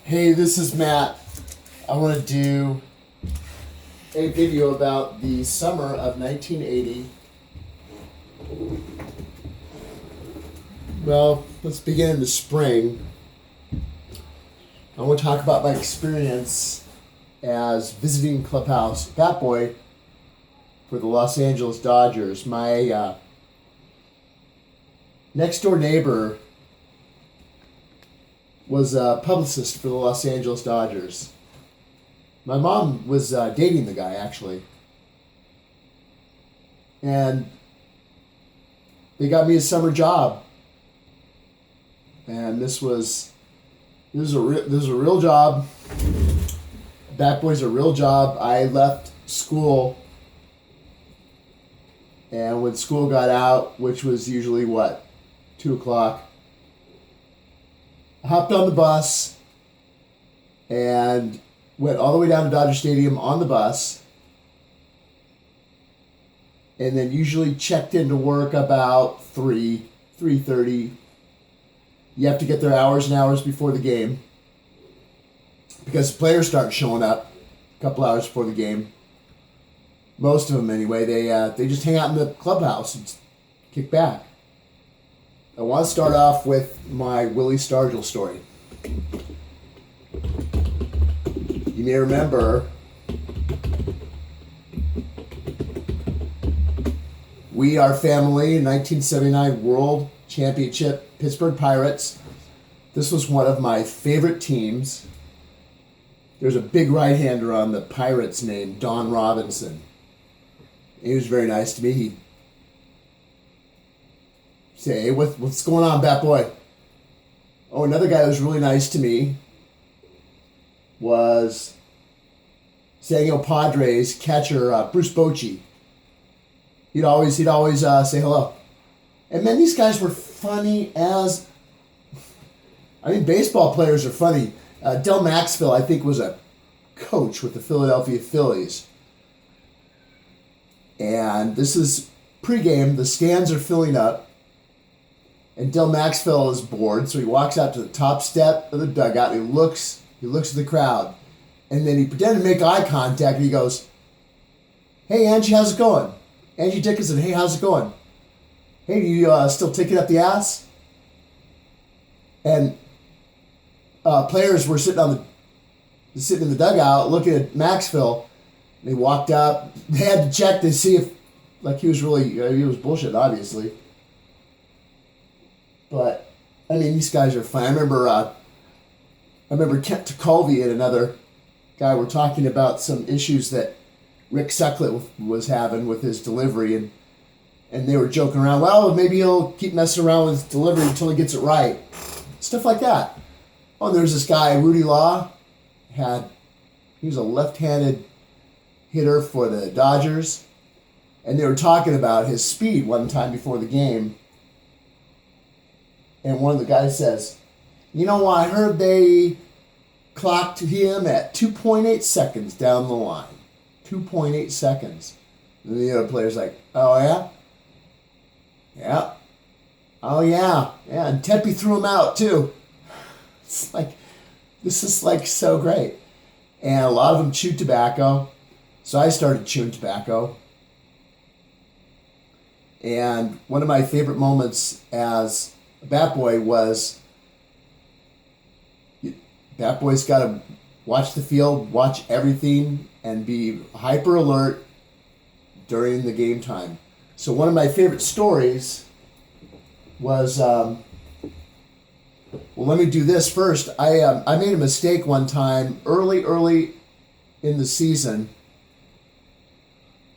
Hey, this is Matt. I want to do a video about the summer of 1980. Well, let's begin in the spring. I want to talk about my experience as visiting clubhouse Batboy for the Los Angeles Dodgers. My next door neighbor was a publicist for the Los Angeles Dodgers. My mom was dating the guy, actually. And they got me a summer job. And this was a real job. Batboy's a real job. I left school, and when school got out, which was usually 2:00, I hopped on the bus and went all the way down to Dodger Stadium on the bus, and then usually checked into work about 3:30. You have to get there hours and hours before the game because players start showing up a couple hours before the game. Most of them, anyway. They just hang out in the clubhouse and kick back. I want to start off with my Willie Stargell story. You may remember we, our family, in 1979 World Championship, Pittsburgh Pirates. This was one of my favorite teams. There's a big right-hander on the Pirates named Don Robinson. He was very nice to me. He'd say, "Hey, what's going on, Batboy?" Oh, another guy that was really nice to me was San Diego Padres catcher Bruce Bochy. He'd always say hello. And man, these guys were funny as... baseball players are funny. Del Maxfield, I think, was a coach with the Philadelphia Phillies. And this is pregame. The stands are filling up. And Del Maxfield is bored, so he walks out to the top step of the dugout. And he looks at the crowd. And then he pretended to make eye contact, and he goes, "Hey, Angie, how's it going?" Angie Dickinson, "Hey, how's it going? Hey, do you still take it up the ass?" And players were sitting in the dugout looking at Maxfield. And he walked up. They had to check to see if he was really he was bullshit, obviously. But these guys are fun. I remember Kent Tekulve and another guy were talking about some issues that Rick Sucklet was having with his delivery, and they were joking around. Well, maybe he'll keep messing around with his delivery until he gets it right. Stuff like that. Oh, and there's this guy, Rudy Law. He was a left-handed hitter for the Dodgers, and they were talking about his speed one time before the game. And one of the guys says, I heard they clocked him at 2.8 seconds down the line. 2.8 seconds. And the other player's like, "Oh, yeah? Yeah. Oh, yeah. Yeah, and Tempe threw him out, too." It's this is so great. And a lot of them chewed tobacco. So I started chewing tobacco. And one of my favorite moments as a Batboy was Batboy's got to watch the field, watch everything, and be hyper alert during the game time. So one of my favorite stories was, let me do this first. I made a mistake one time early in the season,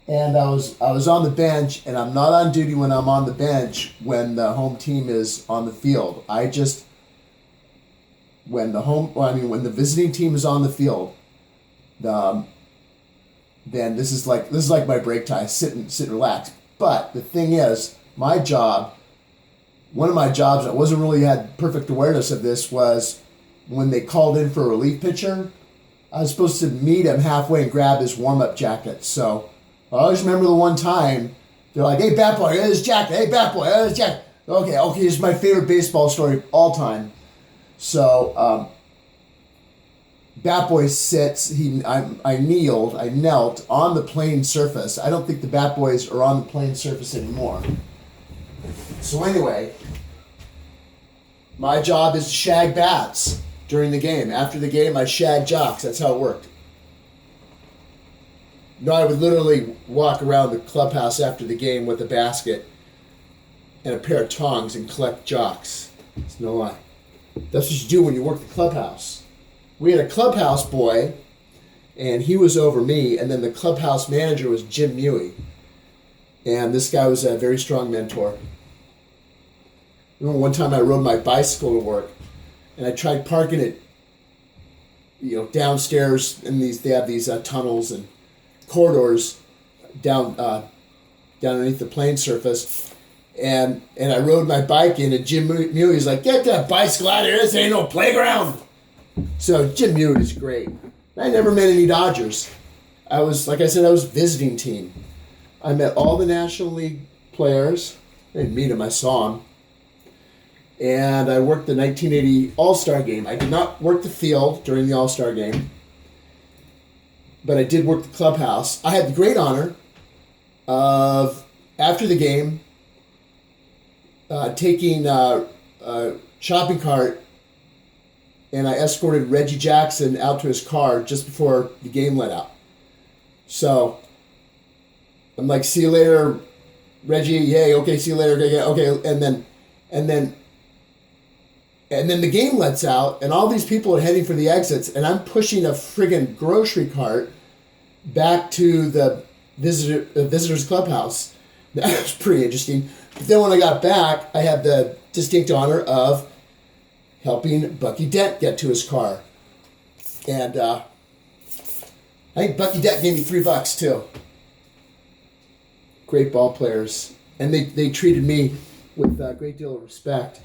and I was on the bench, and I'm not on duty when I'm on the bench when the home team is on the field. When the visiting team is on the field, then this is like my break time. Sit and relax. But the thing is, one of my jobs, I wasn't really had perfect awareness of this, was when they called in for a relief pitcher, I was supposed to meet him halfway and grab his warm-up jacket. So I always remember the one time, they're like, "Hey, Batboy, here's his jacket. Hey, Batboy, here's his jacket." Okay, it's my favorite baseball story of all time. So Batboy sits. I knelt on the playing surface. I don't think the Batboys are on the playing surface anymore. So anyway, my job is to shag bats during the game. After the game, I shag jocks. That's how it worked. No, I would literally walk around the clubhouse after the game with a basket and a pair of tongs and collect jocks. It's no lie. That's what you do when you work the clubhouse. We had a clubhouse boy, and he was over me, and then the clubhouse manager was Jim Mewey. And this guy was a very strong mentor. I remember one time I rode my bicycle to work, and I tried parking it, downstairs in they have these tunnels and corridors down underneath the plane surface, and I rode my bike in, and Jim Mewey's like, "Get that bicycle out of here! This ain't no playground." So Jim Mewey is great. I never met any Dodgers. Like I said, I was visiting team. I met all the National League players. I didn't meet them, I saw them. And I worked the 1980 All-Star Game. I did not work the field during the All-Star Game, but I did work the clubhouse. I had the great honor of, after the game, taking a shopping cart, and I escorted Reggie Jackson out to his car just before the game let out. So I'm like, "See you later, Reggie." "Yay, okay, see you later." Okay. And then the game lets out, and all these people are heading for the exits, and I'm pushing a friggin' grocery cart back to the visitors clubhouse. That was pretty interesting. But then when I got back, I had the distinct honor of helping Bucky Dent get to his car. And I think Bucky Dent gave me $3 too. Great ball players. And they treated me with a great deal of respect.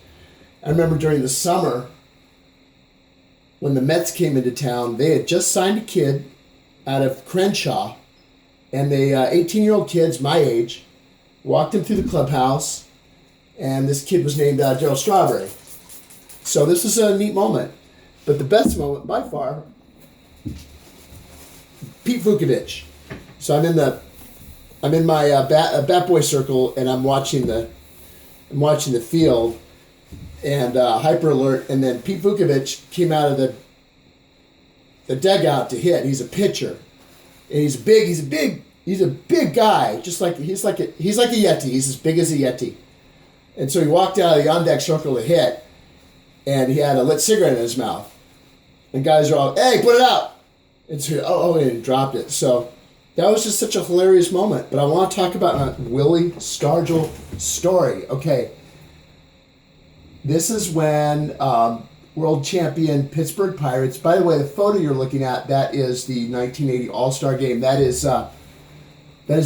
I remember during the summer, when the Mets came into town, they had just signed a kid out of Crenshaw, and the 18-year-old kids, my age, walked him through the clubhouse, and this kid was named Joe Strawberry. So this was a neat moment. But the best moment, by far, Pete Vukovich. So I'm in my Batboy circle, and I'm watching the field, and hyper alert, and then Pete Vukovich came out of the dugout to hit. He's a pitcher, and he's a big guy. He's like a Yeti. He's as big as a Yeti, and so he walked out of the on deck circle to hit, and he had a lit cigarette in his mouth, and guys are all, "Hey, put it out!" And so and he dropped it. So that was just such a hilarious moment. But I want to talk about Willie Stargell story. Okay. This is when world champion Pittsburgh Pirates. By the way, the photo you're looking at, that is the 1980 All-Star Game. That is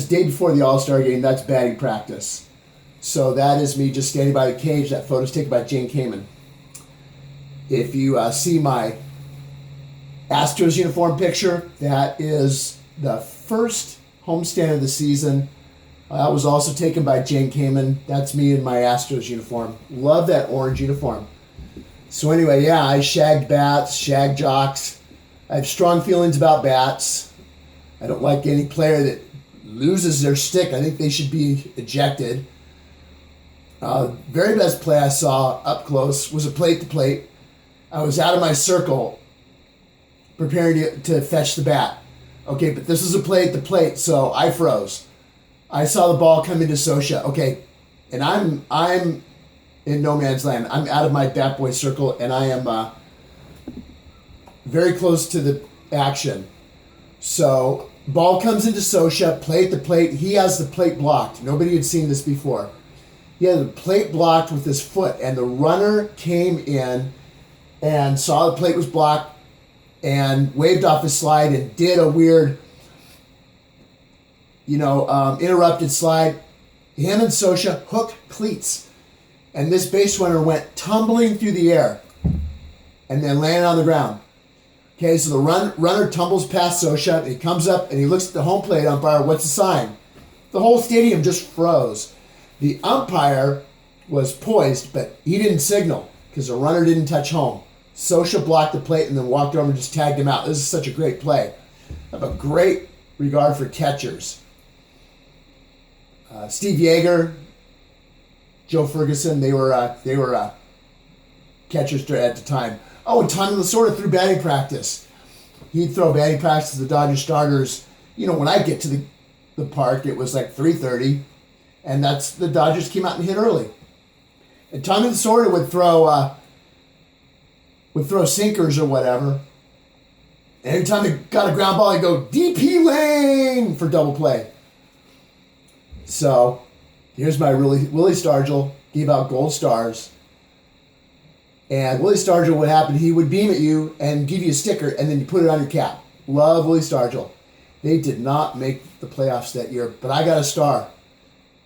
day before the All-Star Game. That's batting practice. So that is me just standing by the cage. That photo's taken by Jane Kamen. If you see my Astros uniform picture, that is the first homestand of the season. That was also taken by Jane Kamen. That's me in my Astros uniform. Love that orange uniform. So anyway, yeah, I shagged bats, shagged jocks. I have strong feelings about bats. I don't like any player that loses their stick. I think they should be ejected. Very best play I saw up close was a plate-to-plate. I was out of my circle preparing to fetch the bat. Okay, but this is a plate-to-plate, so I froze. I saw the ball come into Sosha. Okay, and I'm in no man's land. I'm out of my Batboy circle, and I am very close to the action. So ball comes into Sosha, plate to plate. He has the plate blocked. Nobody had seen this before. He had the plate blocked with his foot, and the runner came in and saw the plate was blocked and waved off his slide and did a weird interrupted slide. Him and Sosha hooked cleats. And this base runner went tumbling through the air and then landed on the ground. Okay, so the runner tumbles past Sosha, and he comes up and he looks at the home plate umpire. What's the sign? The whole stadium just froze. The umpire was poised, but he didn't signal because the runner didn't touch home. Socha blocked the plate and then walked over and just tagged him out. This is such a great play. I have a great regard for catchers. Steve Yeager, Joe Ferguson, they were catchers at the time. Oh, and Tommy Lasorda threw batting practice. He'd throw batting practice to the Dodgers starters. You know, when I get to the park, it was like 3:30, and that's the Dodgers came out and hit early. And Tommy Lasorda would throw sinkers or whatever. And every time he got a ground ball, he'd go DP lane for double play. So here's my Willie Stargell, gave out gold stars. And Willie Stargell, what happened, he would beam at you and give you a sticker, and then you put it on your cap. Love Willie Stargell. They did not make the playoffs that year, but I got a star.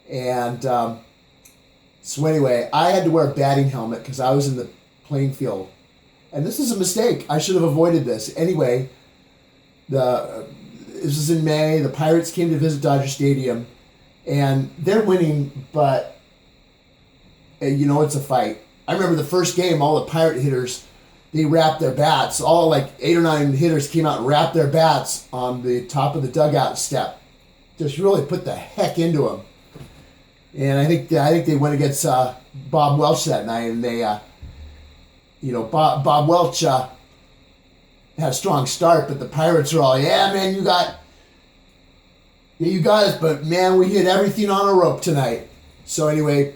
And so anyway, I had to wear a batting helmet because I was in the playing field. And this is a mistake. I should have avoided this. Anyway, this was in May. The Pirates came to visit Dodger Stadium, and they're winning, but it's a fight. I remember the first game, all the Pirate hitters, they wrapped their bats. All like 8 or 9 hitters came out and wrapped their bats on the top of the dugout step. Just really put the heck into them. And I think they went against Bob Welch that night, and they, Bob Welch had a strong start, but the Pirates are all, yeah, man, you got us, but man, we hit everything on a rope tonight. So anyway,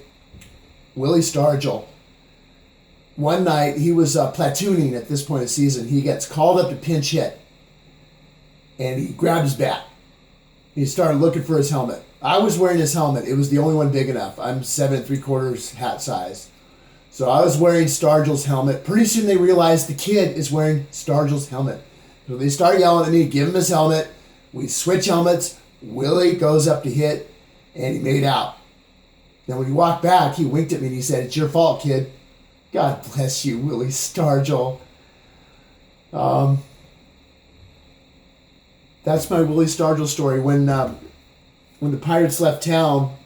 Willie Stargell. One night, he was platooning at this point of the season. He gets called up to pinch hit, and he grabbed his bat. He started looking for his helmet. I was wearing his helmet. It was the only one big enough. I'm 7 3/4 hat size. So I was wearing Stargell's helmet. Pretty soon they realized the kid is wearing Stargell's helmet. So they start yelling at me, give him his helmet. We switch helmets. Willie goes up to hit, and he made out. Then when he walked back, he winked at me and he said, "It's your fault, kid." God bless you, Willie Stargell. That's my Willie Stargell story. When the Pirates left town,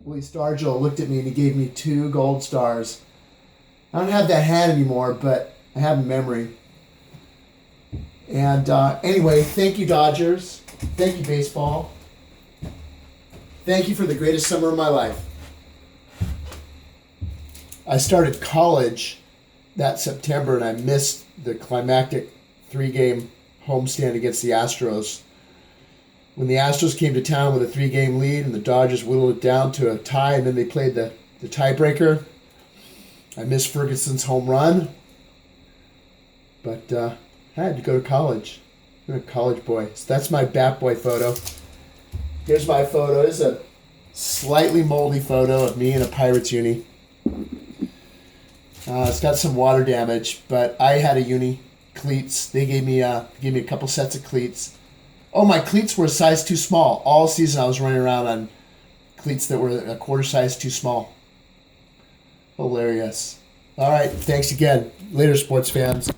Willie Stargell looked at me and he gave me 2 gold stars. I don't have that hat anymore, but I have a memory. And anyway, thank you, Dodgers. Thank you, baseball. Thank you for the greatest summer of my life. I started college that September, and I missed the climactic 3-game homestand against the Astros. When the Astros came to town with a 3-game lead, and the Dodgers whittled it down to a tie, and then they played the tiebreaker, I missed Ferguson's home run, but I had to go to college. I'm a college boy. So that's my Batboy photo. Here's my photo. It's a slightly moldy photo of me in a Pirates uni. It's got some water damage, but I had a uni. Cleats. They gave me a couple sets of cleats. Oh, my cleats were a size too small. All season I was running around on cleats that were a quarter size too small. Hilarious. All right, thanks again. Later, sports fans.